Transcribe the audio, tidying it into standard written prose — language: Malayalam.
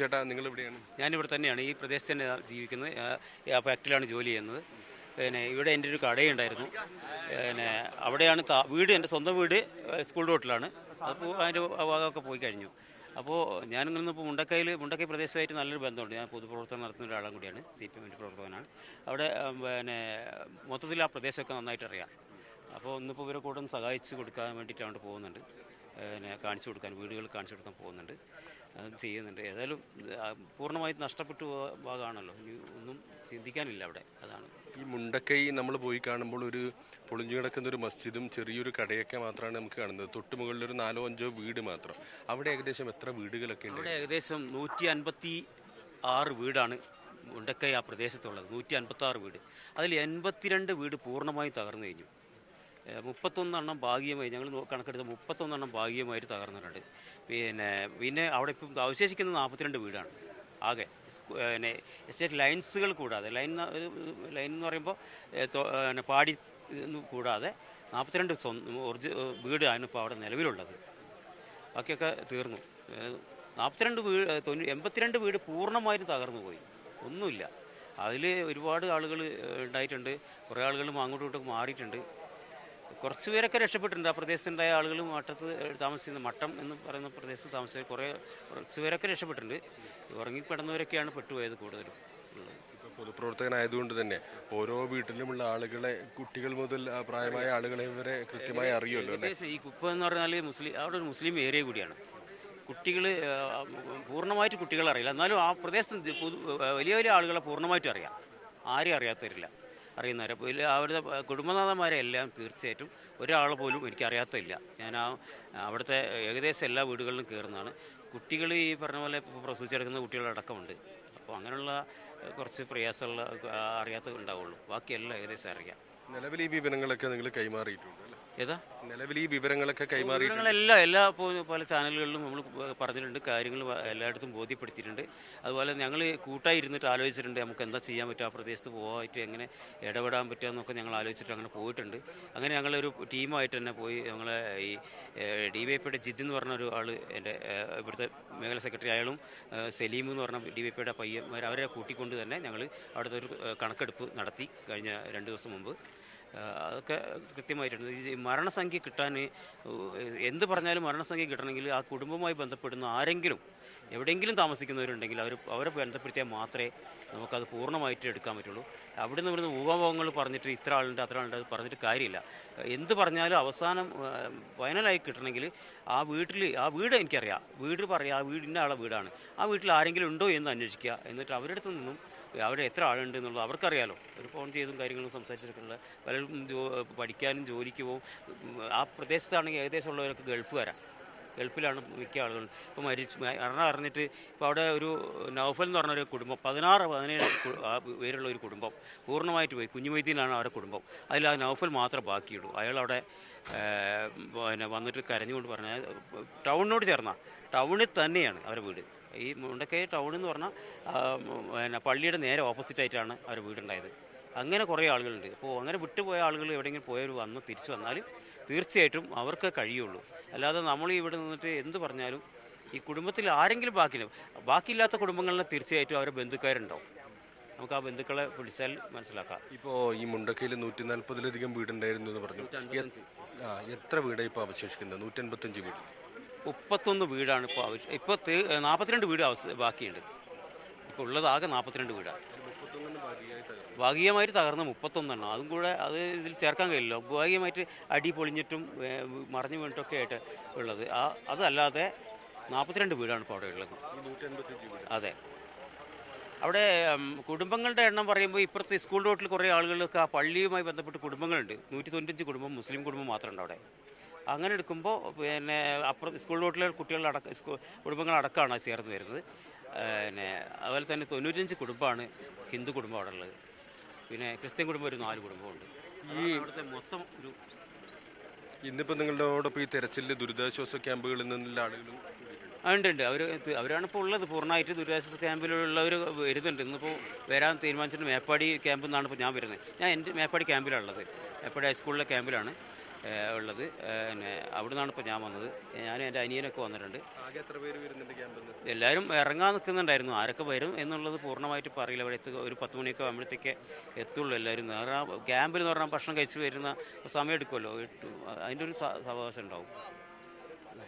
ചേട്ടാ നിങ്ങൾ എവിടെയാണ്? ഞാനിവിടെ തന്നെയാണ്, ഈ പ്രദേശത്ത് തന്നെ ജീവിക്കുന്നത്. ഫാക്ടറിയിലാണ് ജോലി ചെയ്യുന്നത്. പിന്നെ ഇവിടെ എൻ്റെ ഒരു കടയുണ്ടായിരുന്നു. പിന്നെ അവിടെയാണ് വീട്, എൻ്റെ സ്വന്തം വീട് സ്കൂൾ റോട്ടിലാണ്. അപ്പോൾ അതിൻ്റെ ഭാഗമൊക്കെ പോയി കഴിഞ്ഞു. അപ്പോൾ ഞാനിങ്ങനെ ഇപ്പോൾ മുണ്ടക്കൈ പ്രദേശമായിട്ട് നല്ലൊരു ബന്ധമുണ്ട്. ഞാൻ പൊതുപ്രവർത്തനം നടത്തുന്ന ഒരാളും കൂടിയാണ്, CPM പ്രവർത്തകനാണ്. അവിടെ പിന്നെ മൊത്തത്തിൽ ആ പ്രദേശമൊക്കെ നന്നായിട്ട് അറിയാം. അപ്പോൾ ഇന്നിപ്പോൾ ഇവരെ കൂടെ ഒന്ന് സഹായിച്ച് കൊടുക്കാൻ വേണ്ടിയിട്ട് അങ്ങോട്ട് പോകുന്നുണ്ട്. പിന്നെ കാണിച്ചു കൊടുക്കാൻ, വീടുകൾ കാണിച്ചു കൊടുക്കാൻ പോകുന്നുണ്ട്, ചെയ്യുന്നുണ്ട്. ഏതായാലും പൂർണ്ണമായിട്ട് നഷ്ടപ്പെട്ടു ഭാഗമാണല്ലോ, ഇനി ഒന്നും ചിന്തിക്കാനില്ല അവിടെ. അതാണ് ഈ മുണ്ടക്കൈ നമ്മൾ പോയി കാണുമ്പോൾ ഒരു പൊളിഞ്ഞു കിടക്കുന്ന ഒരു മസ്ജിദും ചെറിയൊരു കടയൊക്കെ മാത്രമാണ് നമുക്ക് കാണുന്നത്. തൊട്ട് മുകളിലൊരു 4-5 വീട് മാത്രം. അവിടെ ഏകദേശം എത്ര വീടുകളൊക്കെ ഉണ്ട്? അവിടെ ഏകദേശം 156 വീടാണ് മുണ്ടക്കൈ ആ പ്രദേശത്തുള്ളത്. 156 വീട്. അതിൽ 82 വീട് പൂർണ്ണമായി തകർന്നു കഴിഞ്ഞു. 31 ഭാഗികമായി, ഞങ്ങൾ കണക്കെടുത്ത 31 ഭാഗികമായിട്ട് തകർന്നിട്ടുണ്ട്. പിന്നെ അവിടെ ഇപ്പം അവശേഷിക്കുന്നത് 42 വീടാണ് ആകെ. പിന്നെ എസ്റ്റേറ്റ് ലൈൻസുകൾ കൂടാതെ, ലൈൻ എന്ന് പറയുമ്പോൾ പാടി കൂടാതെ 42 വീടാണ് ഇപ്പോൾ അവിടെ നിലവിലുള്ളത്. ബാക്കിയൊക്കെ തീർന്നു. 42 വീട് 82 വീട് പൂർണ്ണമായിട്ട് തകർന്നു പോയി, ഒന്നുമില്ല. അതിൽ ഒരുപാട് ആളുകൾ ഉണ്ടായിട്ടുണ്ട്. കുറേ ആളുകളും അങ്ങോട്ടും ഇങ്ങോട്ടും മാറിയിട്ടുണ്ട്. കുറച്ച് പേരൊക്കെ രക്ഷപ്പെട്ടിട്ടുണ്ട്. ആ പ്രദേശത്തുണ്ടായ ആളുകൾ മട്ടത്ത് താമസിക്കുന്ന, മട്ടം എന്ന് പറയുന്ന പ്രദേശത്ത് താമസിച്ച കുറച്ച് പേരൊക്കെ രക്ഷപ്പെട്ടിട്ടുണ്ട്. ഉറങ്ങിക്കിടന്നവരൊക്കെയാണ് പെട്ടുപോയത് കൂടുതലും. ഇപ്പോൾ പൊതുപ്രവർത്തകനായതുകൊണ്ട് തന്നെ ഓരോ വീട്ടിലുമുള്ള ആളുകളെ, കുട്ടികൾ മുതൽ പ്രായമായ ആളുകളെ വരെ കൃത്യമായി അറിയുമല്ലോ അല്ലേ? ഈ കുപ്പ എന്ന് പറഞ്ഞാൽ അവിടെ ഒരു മുസ്ലിം ഏരിയ കൂടിയാണ്. കുട്ടികൾ പൂർണ്ണമായിട്ട് കുട്ടികളെ അറിയില്ല. എന്നാലും ആ പ്രദേശത്ത് വലിയ വലിയ ആളുകളെ പൂർണ്ണമായിട്ടും അറിയാം. ആരെയും അറിയാത്തവരില്ല, അറിയുന്നവരെ. അവരുടെ കുടുംബനാഥന്മാരെ എല്ലാം തീർച്ചയായിട്ടും ഒരാൾ പോലും എനിക്കറിയാത്തതില്ല. ഞാൻ അവിടുത്തെ ഏകദേശം എല്ലാ വീടുകളിലും കയറുന്നതാണ്. കുട്ടികൾ ഈ പറഞ്ഞ പോലെ പ്രസവിച്ചെടുക്കുന്ന കുട്ടികളടക്കമുണ്ട്. അപ്പോൾ അങ്ങനെയുള്ള കുറച്ച് പ്രയാസമുള്ള അറിയാത്തത് ഉണ്ടാവുള്ളൂ. ബാക്കിയെല്ലാം ഏകദേശം അറിയാം. നിലവിൽ ഈ വിവരങ്ങളൊക്കെ നിങ്ങൾ കൈമാറിയിട്ടുണ്ട് അല്ലേ? ഏതാ നിലവിൽ ഈ വിവരങ്ങളൊക്കെ കൈമാറിയിട്ടുണ്ട്? എല്ലാ പല ചാനലുകളിലും നമ്മൾ പറഞ്ഞിട്ടുണ്ട്, കാര്യങ്ങൾ എല്ലായിടത്തും ബോധ്യപ്പെടുത്തിയിട്ടുണ്ട്. അതുപോലെ ഞങ്ങൾ കൂട്ടായി ഇരുന്നിട്ട് ആലോചിച്ചിട്ടുണ്ട്, നമുക്ക് എന്താ ചെയ്യാൻ പറ്റുക, ആ പ്രദേശത്ത് പോകാനായിട്ട് എങ്ങനെ ഇടപെടാൻ പറ്റുക ഞങ്ങൾ ആലോചിച്ചിട്ട് അങ്ങനെ പോയിട്ടുണ്ട്. അങ്ങനെ ഞങ്ങളൊരു ടീമായിട്ട് തന്നെ പോയി. ഞങ്ങൾ ഈ DYPയുടെ ജിദ്ദ് എന്ന് പറഞ്ഞ ഒരു ആൾ, എൻ്റെ ഇവിടുത്തെ മേഖല സെക്രട്ടറി, അയാളും സലീം എന്ന് പറഞ്ഞ DYPയുടെ പയ്യന്മാർ, അവരെ കൂട്ടിക്കൊണ്ട് തന്നെ ഞങ്ങൾ അവിടുത്തെ ഒരു കണക്കെടുപ്പ് നടത്തി കഴിഞ്ഞ 2 ദിവസം മുമ്പ്. അതൊക്കെ കൃത്യമായിട്ടുണ്ട്. ഈ മരണസംഖ്യ കിട്ടാൻ, എന്ത് പറഞ്ഞാലും മരണസംഖ്യ കിട്ടണമെങ്കിൽ ആ കുടുംബവുമായി ബന്ധപ്പെടുന്ന ആരെങ്കിലും എവിടെയെങ്കിലും താമസിക്കുന്നവരുണ്ടെങ്കിൽ അവരെ ബന്ധപ്പെടുത്തിയാൽ മാത്രമേ നമുക്കത് പൂർണ്ണമായിട്ട് എടുക്കാൻ പറ്റുള്ളൂ. ഇവിടുന്ന് ഊഹാഭോഗങ്ങൾ പറഞ്ഞിട്ട് ഇത്ര ആളുണ്ട് അത്ര ആളുണ്ട് അത് പറഞ്ഞിട്ട് കാര്യമില്ല. എന്ത് പറഞ്ഞാലും അവസാനം ഫൈനലായി കിട്ടണമെങ്കിൽ ആ വീട് എനിക്കറിയാം, വീട് പറയാം, ആ വീടിൻ്റെ ആളെ വീടാണ്, ആ വീട്ടിൽ ആരെങ്കിലും ഉണ്ടോ എന്ന് അന്വേഷിക്കുക. എന്നിട്ട് അവരുടെ അടുത്ത് നിന്നും അവിടെ എത്ര ആളുണ്ട് എന്നുള്ളത് അവർക്കറിയാലോ. ഒരു ഫോൺ ചെയ്തും കാര്യങ്ങളും സംസാരിച്ചിട്ടുള്ള പലരും പഠിക്കാനും ജോലിക്ക് പോകും. ആ പ്രദേശത്താണെങ്കിൽ ഏകദേശം ഉള്ളവരൊക്കെ ഗൾഫിലാണ് മിക്ക ആളുകളും. ഇപ്പോൾ മരണം അറിഞ്ഞിട്ട് ഇപ്പോൾ അവിടെ ഒരു നൗഫൽ എന്ന് പറഞ്ഞൊരു കുടുംബം, 16-17 പേരുള്ള ഒരു കുടുംബം പൂർണ്ണമായിട്ട് പോയി. കുഞ്ഞുമൈദീനാണ് അവരുടെ കുടുംബം. അതിൽ ആ നൗഫൽ മാത്രമേ ബാക്കിയുള്ളൂ. അയാളവിടെ വന്നിട്ട് കരഞ്ഞുകൊണ്ട് പറഞ്ഞാൽ, ടൗണിനോട് ചേർന്ന ടൗണിൽ തന്നെയാണ് അവരുടെ വീട്. ഈ മുണ്ടക്കൈ ടൗൺ എന്ന് പറഞ്ഞാൽ പള്ളിയുടെ നേരെ ഓപ്പോസിറ്റായിട്ടാണ് അവരുടെ വീടുണ്ടായത്. അങ്ങനെ കുറേ ആളുകളുണ്ട്. അപ്പോൾ അങ്ങനെ വിട്ടുപോയ ആളുകൾ എവിടെയെങ്കിലും പോയവർ തിരിച്ചു വന്നാൽ തീർച്ചയായിട്ടും അവർക്ക് കഴിയുള്ളൂ. അല്ലാതെ നമ്മൾ ഇവിടെ നിന്നിട്ട് എന്ത് പറഞ്ഞാലും ഈ കുടുംബത്തിൽ ആരെങ്കിലും ബാക്കിയില്ലാത്ത കുടുംബങ്ങളിൽ തീർച്ചയായിട്ടും അവരുടെ ബന്ധുക്കാരുണ്ടാവും. നമുക്ക് ആ ബന്ധുക്കളെ വിളിച്ചാൽ മനസ്സിലാക്കാം. ഇപ്പോൾ ഈ മുണ്ടക്കയിൽ 140-ലധികം വീടുണ്ടായിരുന്നു എന്ന് പറഞ്ഞു. എത്ര വീടാണ് ഇപ്പോൾ അവശേഷിക്കുന്നത്? 185 വീട്. 31 വീടാണ് ഇപ്പോൾ 42 വീട് ബാക്കിയുണ്ട്. ഇപ്പോൾ ഉള്ളത് ആകെ 42 വീടാണ്. ഭാഗികമായിട്ട് തകർന്ന 31. അതും കൂടെ ഇതിൽ ചേർക്കാൻ കഴിയില്ല. ഭാഗികമായിട്ട് അടി പൊളിഞ്ഞിട്ടും മറിഞ്ഞു വീണിട്ടൊക്കെ ആയിട്ട് ഉള്ളത്. അതല്ലാതെ 42 വീടാണ് ഇപ്പോൾ അവിടെ ഉള്ളത്. അതെ. അവിടെ കുടുംബങ്ങളുടെ എണ്ണം പറയുമ്പോൾ ഇപ്പുറത്തെ സ്കൂൾ റോട്ടിൽ കുറേ ആളുകൾക്ക് ആ പള്ളിയുമായി ബന്ധപ്പെട്ട് കുടുംബങ്ങളുണ്ട്. 195 കുടുംബം, മുസ്ലിം കുടുംബം മാത്രമുണ്ട് അവിടെ. അങ്ങനെ എടുക്കുമ്പോൾ അപ്പുറത്ത് സ്കൂൾ റോട്ടിലെ കുടുംബങ്ങളടക്കമാണ് ചേർന്ന് വരുന്നത്. അതുപോലെ തന്നെ 95 കുടുംബമാണ് ഹിന്ദു കുടുംബം അവിടെ ഉള്ളത്. പിന്നെ ക്രിസ്ത്യൻ കുടുംബം ഒരു 4 കുടുംബമുണ്ട്. ഈ അവിടുത്തെ മൊത്തം ഒരു ഇന്നിപ്പോൾ നിങ്ങളോടൊപ്പം ഈ തെരച്ചിലിൽ ദുരിതാശ്വാസ ക്യാമ്പുകളിൽ നിന്നുള്ള ആളുകളും ഉണ്ട്. അവരാണിപ്പോൾ ഉള്ളത്. പൂർണ്ണമായിട്ട് ദുരിതാശ്വാസ ക്യാമ്പിലുള്ളവർ വരുന്നുണ്ട്. ഇന്നിപ്പോൾ വരാൻ തീരുമാനിച്ചിട്ട് മേപ്പാടി ക്യാമ്പിൽ നിന്നാണ് ഇപ്പോൾ ഞാൻ വരുന്നത്. ഞാൻ എൻ്റെ മേപ്പാടി ക്യാമ്പിലാണുള്ളത്. മേപ്പാടി ഹൈസ്കൂളിലെ ക്യാമ്പിലാണ്. ഉള്ളത്. പിന്നെ അവിടെ നിന്നാണ് ഇപ്പോൾ ഞാൻ വന്നത്. ഞാനും എൻ്റെ അനിയനൊക്കെ വന്നിട്ടുണ്ട്. ആകെ എത്ര പേര് വരുന്നുണ്ട് ക്യാമ്പിൽ നിന്ന്? എല്ലാവരും ഇറങ്ങാൻ നിൽക്കുന്നുണ്ടായിരുന്നു. ആരൊക്കെ വരും എന്നുള്ളത് പൂർണ്ണമായിട്ട് ഇപ്പോൾ അറിയില്ല. ഇവിടെ ഒരു 10 മണിയൊക്കെ ആകുമ്പോഴത്തേക്ക് എത്തുള്ളൂ എല്ലാവരും. ക്യാമ്പിൽ എന്ന് പറഞ്ഞാൽ ഭക്ഷണം കഴിച്ച് വരുന്ന സമയം എടുക്കുമല്ലോ, അതിൻ്റെ ഒരു സാവകാശം ഉണ്ടാവും.